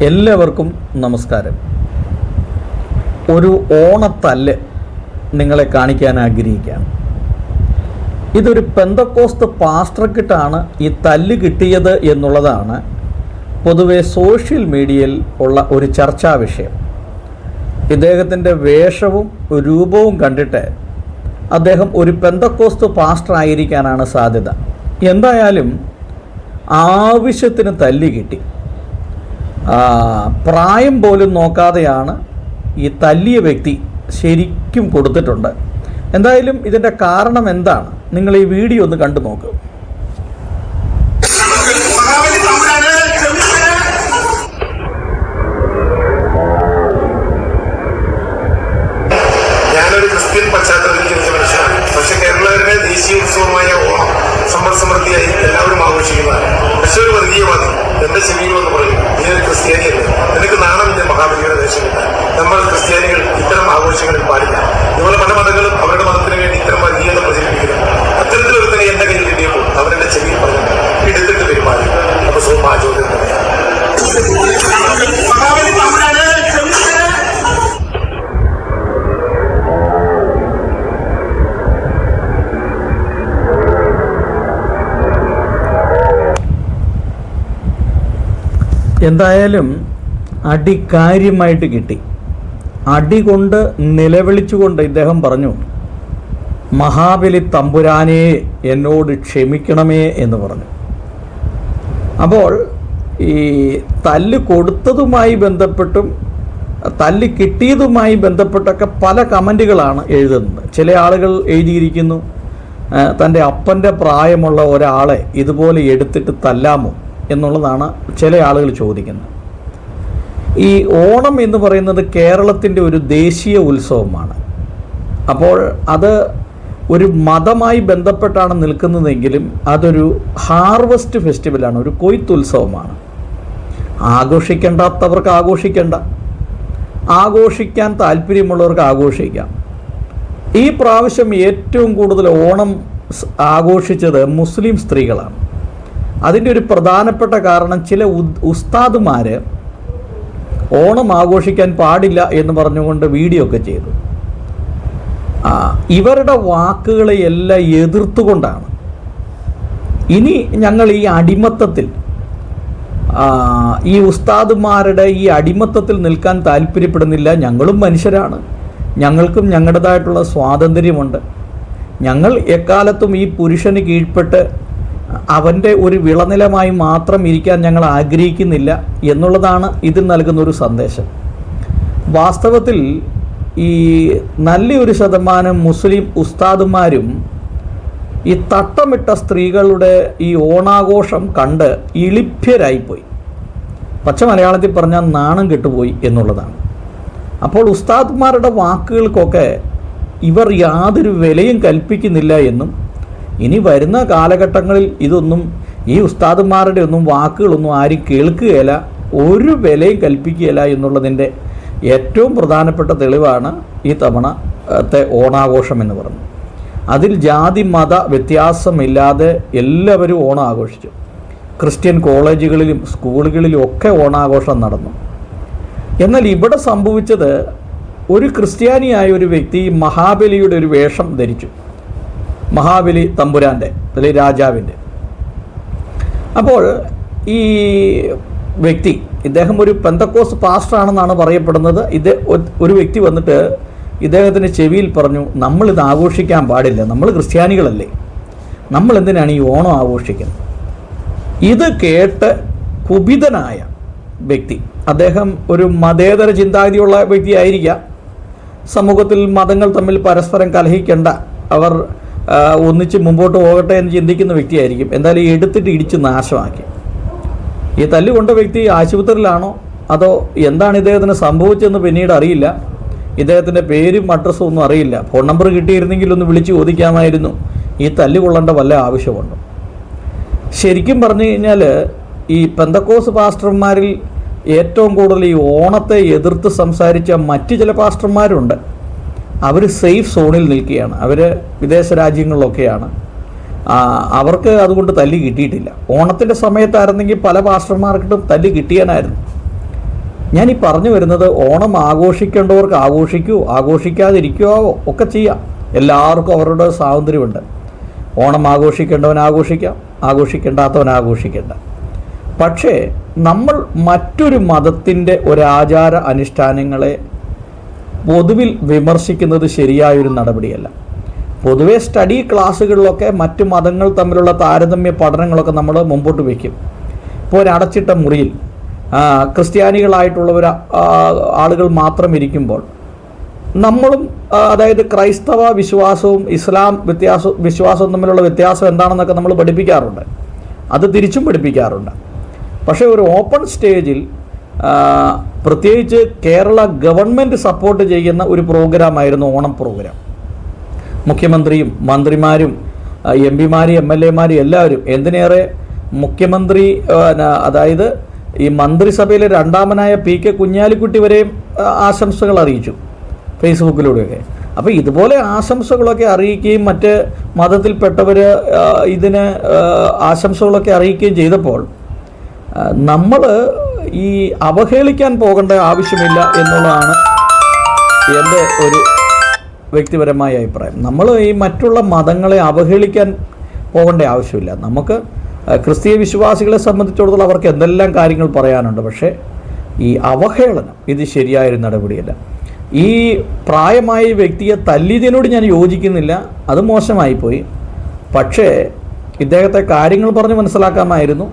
എല്ലാവർക്കും നമസ്കാരം. ഒരു ഓണത്തല്ല് നിങ്ങളെ കാണിക്കാൻ ആഗ്രഹിക്കുകയാണ്. ഇതൊരു പെന്തക്കോസ്ത് പാസ്റ്റർക്കിട്ടാണ് ഈ തല്ല് കിട്ടിയത് എന്നുള്ളതാണ് പൊതുവെ സോഷ്യൽ മീഡിയയിൽ ഉള്ള ഒരു ചർച്ചാ വിഷയം. ഇദ്ദേഹത്തിൻ്റെ വേഷവും രൂപവും കണ്ടിട്ട് അദ്ദേഹം ഒരു പെന്തക്കോസ്ത് പാസ്റ്റർ ആയിരിക്കാനാണ് സാധ്യത. എന്തായാലും ആവശ്യത്തിന് തല്ല് കിട്ടി. പ്രായം പോലും നോക്കാതെയാണ് ഈ തല്ലിയ വ്യക്തി ശരിക്കും കൊടുത്തിട്ടുണ്ട്. എന്തായാലും ഇതിൻ്റെ കാരണം എന്താണ്, നിങ്ങൾ ഈ വീഡിയോ ഒന്ന് കണ്ടു നോക്കൂ. ഞാനൊരു ക്രിസ്ത്യൻ പശ്ചാത്തലത്തിൽ ജനിച്ച മനുഷ്യനാണ്. പക്ഷെ കേരളത്തിലെ ദേശീയ ഉത്സവമായ ഓണം സമ്പൽ സമൃദ്ധിയായി എല്ലാവരും ആഘോഷിക്കുന്നതാണ്. പക്ഷെ ഒരു വർഗീയവാദി എന്റെ ചെവിയിൽ എന്ന് പറയും, നീ ഒരു ക്രിസ്ത്യാനിയല്ലേ, നിനക്ക് നാണമില്ല മഹാബലിയുടെ ദേശമില്ല, നമ്മൾ ക്രിസ്ത്യാനികൾ ഇത്തരം ആഘോഷങ്ങളിൽ പാടില്ല. ഇതുപോലെ പല മതങ്ങളും അവരുടെ മതത്തിന് വേണ്ടി ഇത്തരം വർഗീയത പ്രചരിപ്പിക്കുന്നു. അത്തരത്തിലൊരുത്തനെ എന്റെ കയ്യിൽ കിട്ടിയപ്പോൾ അവരെന്റെ ചെവിയിൽ പറഞ്ഞു എടുത്തിട്ട് പെരുമാറി. അപ്പൊ സ്വന്തം ആ ചോദ്യം തന്നെയാണ്. എന്തായാലും അടി കാര്യമായിട്ട് കിട്ടി. അടി കൊണ്ട് നിലവിളിച്ചുകൊണ്ട് ഇദ്ദേഹം പറഞ്ഞു, മഹാബലി തമ്പുരാനെ എന്നോട് ക്ഷമിക്കണമേ എന്ന് പറഞ്ഞു. അപ്പോൾ ഈ തല്ല് കൊടുത്തതുമായി ബന്ധപ്പെട്ടും തല്ല് കിട്ടിയതുമായി ബന്ധപ്പെട്ടൊക്കെ പല കമൻറ്റുകളാണ് എഴുതുന്നത്. ചില ആളുകൾ എഴുതിയിരിക്കുന്നു, തൻ്റെ അപ്പൻ്റെ പ്രായമുള്ള ഒരാളെ ഇതുപോലെ എടുത്തിട്ട് തല്ലാമോ എന്നുള്ളതാണ് ചില ആളുകൾ ചോദിക്കുന്നത്. ഈ ഓണം എന്ന് പറയുന്നത് കേരളത്തിൻ്റെ ഒരു ദേശീയ ഉത്സവമാണ്. അപ്പോൾ അത് ഒരു മതമായി ബന്ധപ്പെട്ടാണ് നിൽക്കുന്നതെങ്കിലും അതൊരു ഹാർവസ്റ്റ് ഫെസ്റ്റിവലാണ്, ഒരു കൊയ്ത്തുത്സവമാണ്. ആഘോഷിക്കേണ്ടാത്തവർക്ക് ആഘോഷിക്കേണ്ട, ആഘോഷിക്കാൻ താല്പര്യമുള്ളവർക്ക് ആഘോഷിക്കാം. ഈ പ്രാവശ്യം ഏറ്റവും കൂടുതൽ ഓണം ആഘോഷിച്ചത് മുസ്ലിം സ്ത്രീകളാണ്. അതിൻ്റെ ഒരു പ്രധാനപ്പെട്ട കാരണം ചില ഉസ്താദുമാർ ഓണം ആഘോഷിക്കാൻ പാടില്ല എന്ന് പറഞ്ഞുകൊണ്ട് വീഡിയോ ഒക്കെ ചെയ്തു. ഇവരുടെ വാക്കുകളെ എല്ലാം എതിർത്തുകൊണ്ടാണ്. ഇനി ഞങ്ങൾ ഈ അടിമത്തത്തിൽ, ഈ ഉസ്താദുമാരുടെ ഈ അടിമത്തത്തിൽ നിൽക്കാൻ താല്പര്യപ്പെടുന്നില്ല. ഞങ്ങളും മനുഷ്യരാണ്, ഞങ്ങൾക്കും ഞങ്ങളുടേതായിട്ടുള്ള സ്വാതന്ത്ര്യമുണ്ട്. ഞങ്ങൾ എക്കാലത്തും ഈ പുരുഷന് കീഴ്പ്പെട്ട് അവൻ്റെ ഒരു വിളനിലമായി മാത്രം ഇരിക്കാൻ ഞങ്ങൾ ആഗ്രഹിക്കുന്നില്ല എന്നുള്ളതാണ് ഇതിൽ നൽകുന്നൊരു സന്ദേശം. വാസ്തവത്തിൽ ഈ നല്ലൊരു ശതമാനം മുസ്ലിം ഉസ്താദുമാരും ഈ തട്ടമിട്ട സ്ത്രീകളുടെ ഈ ഓണാഘോഷം കണ്ട് ഇളിഭ്യരായിപ്പോയി. പച്ച മലയാളത്തിൽ പറഞ്ഞാൽ നാണം കെട്ടുപോയി എന്നുള്ളതാണ്. അപ്പോൾ ഉസ്താദുമാരുടെ വാക്കുകൾക്കൊക്കെ ഇവർ യാതൊരു വിലയും കൽപ്പിക്കുന്നില്ല എന്നും ഇനി വരുന്ന കാലഘട്ടങ്ങളിൽ ഇതൊന്നും ഈ ഉസ്താദുമാരുടെ ഒന്നും വാക്കുകളൊന്നും ആരും കേൾക്കുകയില്ല, ഒരു വിലയും കൽപ്പിക്കുകയില്ല എന്നുള്ളതിൻ്റെ ഏറ്റവും പ്രധാനപ്പെട്ട തെളിവാണ് ഈ തവണത്തെ ഓണാഘോഷം എന്ന് പറഞ്ഞു. അതിൽ ജാതി മത വ്യത്യാസമില്ലാതെ എല്ലാവരും ഓണം ആഘോഷിച്ചു. ക്രിസ്ത്യൻ കോളേജുകളിലും സ്കൂളുകളിലും ഒക്കെ ഓണാഘോഷം നടന്നു. എന്നാൽ ഇവിടെ സംഭവിച്ചത്, ഒരു ക്രിസ്ത്യാനിയായ ഒരു വ്യക്തി മഹാബലിയുടെ ഒരു വേഷം ധരിച്ചു, മഹാബലി തമ്പുരാൻ്റെ അല്ലെങ്കിൽ രാജാവിൻ്റെ. അപ്പോൾ ഈ വ്യക്തി, ഇദ്ദേഹം ഒരു പെന്തക്കോസ്ത് പാസ്റ്റർ ആണെന്നാണ് പറയപ്പെടുന്നത്. ഒരു വ്യക്തി വന്നിട്ട് ഇദ്ദേഹത്തിൻ്റെ ചെവിയിൽ പറഞ്ഞു, നമ്മളിത് ആഘോഷിക്കാൻ പാടില്ല, നമ്മൾ ക്രിസ്ത്യാനികളല്ലേ, നമ്മൾ എന്തിനാണ് ഈ ഓണം ആഘോഷിക്കുന്നത്. ഇത് കേട്ട് കുപിതനായ വ്യക്തി, അദ്ദേഹം ഒരു മതേതര ചിന്താഗതിയുള്ള വ്യക്തിയായിരിക്കാം. സമൂഹത്തിൽ മതങ്ങൾ തമ്മിൽ പരസ്പരം കലഹിക്കേണ്ട, അവർ ഒന്നിച്ച് മുമ്പോട്ട് പോകട്ടെ എന്ന് ചിന്തിക്കുന്ന വ്യക്തിയായിരിക്കും. എന്തായാലും എടുത്തിട്ട് ഇടിച്ച് നാശമാക്കി. ഈ തല്ലുകൊണ്ട വ്യക്തി ആശുപത്രിയിലാണോ അതോ എന്താണ് ഇദ്ദേഹത്തിന് സംഭവിച്ചതെന്ന് പിന്നീട് അറിയില്ല. ഇദ്ദേഹത്തിൻ്റെ പേരും അഡ്രസ്സും ഒന്നും അറിയില്ല. ഫോൺ നമ്പർ കിട്ടിയിരുന്നെങ്കിൽ ഒന്ന് വിളിച്ച് ചോദിക്കാമായിരുന്നു, ഈ തല്ലുകൊള്ളേണ്ട വല്ല ആവശ്യമുണ്ടോ. ശരിക്കും പറഞ്ഞു കഴിഞ്ഞാൽ ഈ പെന്തക്കോസ്ത് പാസ്റ്റർമാരിൽ ഏറ്റവും കൂടുതൽ ഈ ഓണത്തെ എതിർത്ത് സംസാരിച്ച മറ്റ് ചില പാസ്റ്റർമാരുണ്ട്. അവർ സേഫ് സോണിൽ നിൽക്കുകയാണ്, അവർ വിദേശ രാജ്യങ്ങളിലൊക്കെയാണ്. അവർക്ക് അതുകൊണ്ട് തല്ല് കിട്ടിയിട്ടില്ല. ഓണത്തിൻ്റെ സമയത്തായിരുന്നെങ്കിൽ പല പാസ്റ്റർമാർക്കിട്ടും തല്ല് കിട്ടിയാനായിരുന്നു. ഞാനീ പറഞ്ഞു വരുന്നത് ഓണം ആഘോഷിക്കേണ്ടവർക്ക് ആഘോഷിക്കൂ, ആഘോഷിക്കാതിരിക്കുകയോ ഒക്കെ ചെയ്യാം. എല്ലാവർക്കും അവരുടെ സ്വാതന്ത്ര്യമുണ്ട്. ഓണം ആഘോഷിക്കേണ്ടവൻ ആഘോഷിക്കാം, ആഘോഷിക്കേണ്ടാത്തവൻ ആഘോഷിക്കേണ്ട. പക്ഷേ നമ്മൾ മറ്റൊരു മതത്തിൻ്റെ ഒരാചാര അനുഷ്ഠാനങ്ങളെ പൊതുവിൽ വിമർശിക്കുന്നത് ശരിയായൊരു നടപടിയല്ല. പൊതുവെ സ്റ്റഡി ക്ലാസ്സുകളിലൊക്കെ മറ്റു മതങ്ങൾ തമ്മിലുള്ള താരതമ്യ പഠനങ്ങളൊക്കെ നമ്മൾ മുമ്പോട്ട് വയ്ക്കും. ഇപ്പോൾ ഒരു അടച്ചിട്ട മുറിയിൽ ക്രിസ്ത്യാനികളായിട്ടുള്ളവർ ആളുകൾ മാത്രം ഇരിക്കുമ്പോൾ നമ്മളും അതായത് ക്രൈസ്തവ വിശ്വാസവും ഇസ്ലാം വിശ്വാസവും തമ്മിലുള്ള വ്യത്യാസം എന്താണെന്നൊക്കെ നമ്മൾ പഠിപ്പിക്കാറുണ്ട്. അത് തിരിച്ചും പഠിപ്പിക്കാറുണ്ട്. പക്ഷേ ഒരു ഓപ്പൺ സ്റ്റേജിൽ പ്രത്യേകിച്ച് കേരള ഗവൺമെൻറ് സപ്പോർട്ട് ചെയ്യുന്ന ഒരു പ്രോഗ്രാമായിരുന്നു ഓണം പ്രോഗ്രാം. മുഖ്യമന്ത്രിയും മന്ത്രിമാരും MP-മാരും MLA-മാരും എല്ലാവരും, എന്തിനേറെ മുഖ്യമന്ത്രി അതായത് ഈ മന്ത്രിസഭയിലെ രണ്ടാമനായ PK കുഞ്ഞാലിക്കുട്ടി വരെയും ആശംസകൾ അറിയിച്ചു ഫേസ്ബുക്കിലൂടെയൊക്കെ. അപ്പോൾ ഇതുപോലെ ആശംസകളൊക്കെ അറിയിക്കുകയും മറ്റ് മതത്തിൽപ്പെട്ടവർ ഇതിന് ആശംസകളൊക്കെ അറിയിക്കുകയും ചെയ്തപ്പോൾ നമ്മൾ ഈ അവഹേളിക്കാൻ പോകേണ്ട ആവശ്യമില്ല എന്നുള്ളതാണ് എൻ്റെ ഒരു വ്യക്തിപരമായ അഭിപ്രായം. നമ്മൾ ഈ മറ്റുള്ള മതങ്ങളെ അവഹേളിക്കാൻ പോകേണ്ട ആവശ്യമില്ല. നമുക്ക് ക്രിസ്തീയ വിശ്വാസികളെ സംബന്ധിച്ചിടത്തോളം അവർക്ക് എന്തെല്ലാം കാര്യങ്ങൾ പറയാനുണ്ട്. പക്ഷേ ഈ അവഹേളനം ഇത് ശരിയായൊരു നടപടിയല്ല. ഈ പ്രായമായ വ്യക്തിയെ തല്ലിയതിനോട് ഞാൻ യോജിക്കുന്നില്ല, അത് മോശമായിപ്പോയി. പക്ഷേ ഇദ്ദേഹത്തെ കാര്യങ്ങൾ പറഞ്ഞ് മനസ്സിലാക്കാമായിരുന്നു.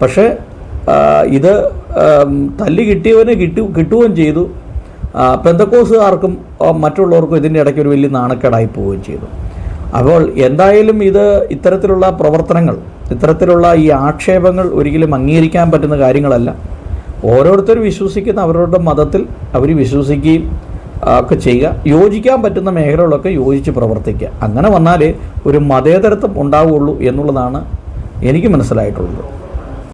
പക്ഷേ ഇത് തല്ലി കിട്ടിയവന് കിട്ടുകയും ചെയ്തു. പെന്തക്കോസുകാർക്കും മറ്റുള്ളവർക്കും ഇതിൻ്റെ ഇടയ്ക്ക് ഒരു വലിയ നാണക്കേടായി പോവുകയും ചെയ്തു. അപ്പോൾ എന്തായാലും ഇത്തരത്തിലുള്ള പ്രവർത്തനങ്ങൾ, ഇത്തരത്തിലുള്ള ഈ ആക്ഷേപങ്ങൾ ഒരിക്കലും അംഗീകരിക്കാൻ പറ്റുന്ന കാര്യങ്ങളല്ല. ഓരോരുത്തരും വിശ്വസിക്കുന്ന അവരുടെ മതത്തിൽ അവർ വിശ്വസിക്കുകയും ഒക്കെ ചെയ്യുക. യോജിക്കാൻ പറ്റുന്ന മേഖലകളൊക്കെ യോജിച്ച് പ്രവർത്തിക്കുക. അങ്ങനെ വന്നാലേ ഒരു മതേതരത്വം ഉണ്ടാവുകയുള്ളൂ എന്നുള്ളതാണ് എനിക്ക് മനസ്സിലായിട്ടുള്ളത്.